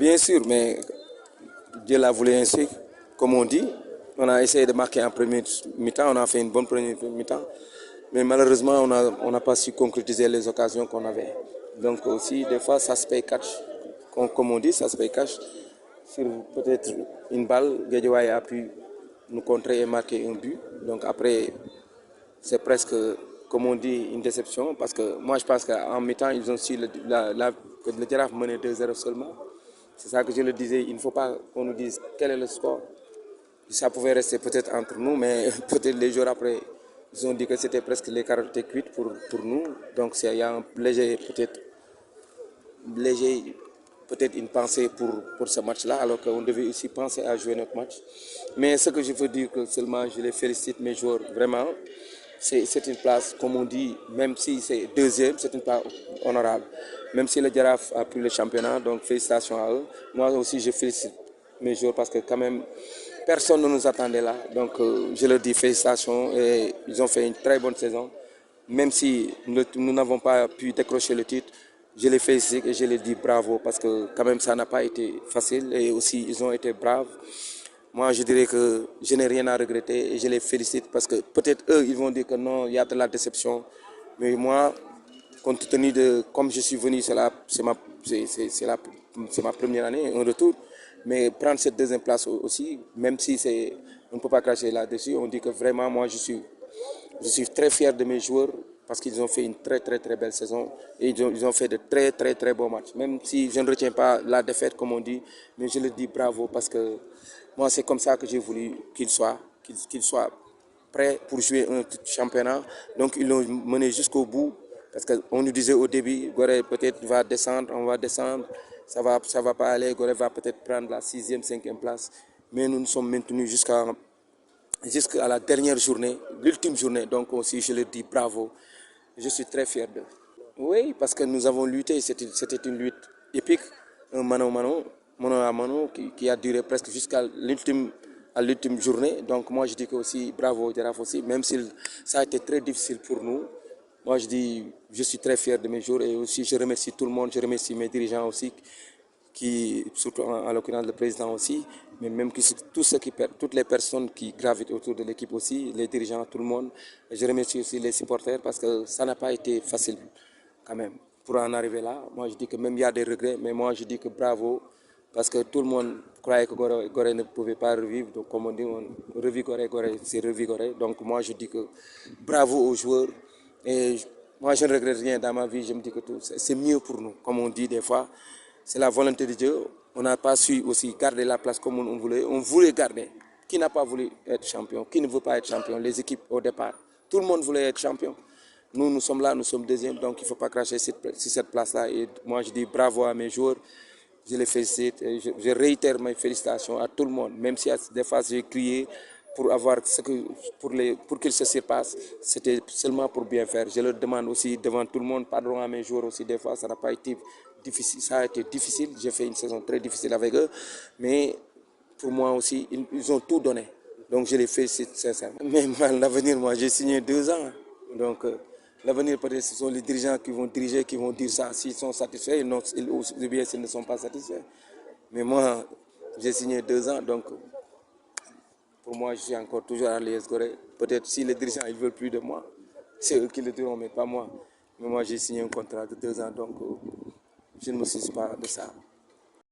bien sûr, mais Dieu l'a voulu ainsi, comme on dit. On a essayé de marquer en premier mi-temps, on a fait une bonne première mi-temps, mais malheureusement, on n'a pas su concrétiser les occasions qu'on avait. Donc aussi, des fois, ça se paye cash. Comme on dit, ça se paye cash. Sur peut-être une balle, Guédiawaye a pu nous contrer et marquer un but. Donc après, c'est presque, comme on dit, une déception, parce que moi, je pense qu'en mi-temps, ils ont su que le Jaraaf menait 2-0 seulement. C'est ça que je le disais, il ne faut pas qu'on nous dise quel est le score. Ça pouvait rester peut-être entre nous, mais peut-être les jours après, ils ont dit que c'était presque les carottes cuites pour nous. Donc il y a un léger, peut-être une pensée pour ce match-là, alors qu'on devait aussi penser à jouer notre match. Mais ce que je veux dire, que seulement je les félicite, mes joueurs, vraiment, c'est une place, comme on dit, même si c'est deuxième, c'est une place honorable. Même si le Jaraaf a pris le championnat, donc félicitations à eux. Moi aussi, je félicite mes joueurs parce que quand même, personne ne nous attendait là. Donc je leur dis félicitations et ils ont fait une très bonne saison. Même si nous n'avons pas pu décrocher le titre, je les félicite et je les dis bravo parce que quand même ça n'a pas été facile et aussi ils ont été braves. Moi, je dirais que je n'ai rien à regretter et je les félicite parce que peut-être eux, ils vont dire que non, il y a de la déception. Mais moi, compte tenu de comme je suis venu, c'est ma première année, un retour. Mais prendre cette deuxième place aussi, même si on ne peut pas cracher là-dessus, on dit que vraiment, moi, je suis très fier de mes joueurs parce qu'ils ont fait une très très très belle saison et ils ont fait de très très très bons matchs. Même si je ne retiens pas la défaite comme on dit, mais je leur dis bravo parce que moi c'est comme ça que j'ai voulu qu'ils soient prêts pour jouer un championnat. Donc ils l'ont mené jusqu'au bout parce qu'on nous disait au début, Gorée peut-être va descendre, on va descendre, ça va pas aller, Gorée va peut-être prendre la 6e, 5e place. Mais nous nous sommes maintenus jusqu'à la dernière journée, l'ultime journée. Donc aussi, je leur dis bravo. Je suis très fier d'eux. Oui, parce que nous avons lutté. C'était une lutte épique, un mano à mano, qui a duré presque jusqu'à l'ultime journée. Donc moi, je dis que aussi bravo Jaraaf aussi, même si ça a été très difficile pour nous. Moi, je suis très fier de mes jours et aussi je remercie tout le monde. Je remercie mes dirigeants aussi surtout en l'occurrence le président aussi, mais même toutes les personnes qui gravitent autour de l'équipe aussi, les dirigeants, tout le monde. Je remercie aussi les supporters parce que ça n'a pas été facile quand même pour en arriver là. Moi je dis que même il y a des regrets, mais moi je dis que bravo parce que tout le monde croyait que Gorée ne pouvait pas revivre. Donc comme on dit, on revit Gorée, c'est revigoré. Donc moi je dis que bravo aux joueurs et moi je ne regrette rien dans ma vie, je me dis que c'est mieux pour nous, comme on dit des fois. C'est la volonté de Dieu. On n'a pas su aussi garder la place comme on voulait. On voulait garder. Qui n'a pas voulu être champion? Qui ne veut pas être champion? Les équipes au départ. Tout le monde voulait être champion. Nous sommes là, nous sommes deuxième, donc il ne faut pas cracher sur cette place-là. Et moi, je dis bravo à mes joueurs. Je les félicite. Et je réitère mes félicitations à tout le monde. Même si des fois j'ai crié pour avoir pour qu'ils se surpassent, c'était seulement pour bien faire. Je leur demande aussi devant tout le monde, pardon à mes joueurs aussi, des fois ça n'a pas été difficile, ça a été difficile. J'ai fait une saison très difficile avec eux, mais pour moi aussi, ils ont tout donné. Donc je les félicite sincèrement. Mais l'avenir, moi j'ai signé 2 ans. Donc l'avenir peut-être ce sont les dirigeants qui vont diriger, qui vont dire ça. S'ils sont satisfaits, ou bien s'ils ne sont pas satisfaits. Mais moi, j'ai signé 2 ans, donc pour moi, je suis encore toujours à l'ES Gorée. Peut-être si les dirigeants ne veulent plus de moi, c'est eux qui le diront, mais pas moi. Mais moi, j'ai signé un contrat de 2 ans, donc je ne me soucie pas de ça.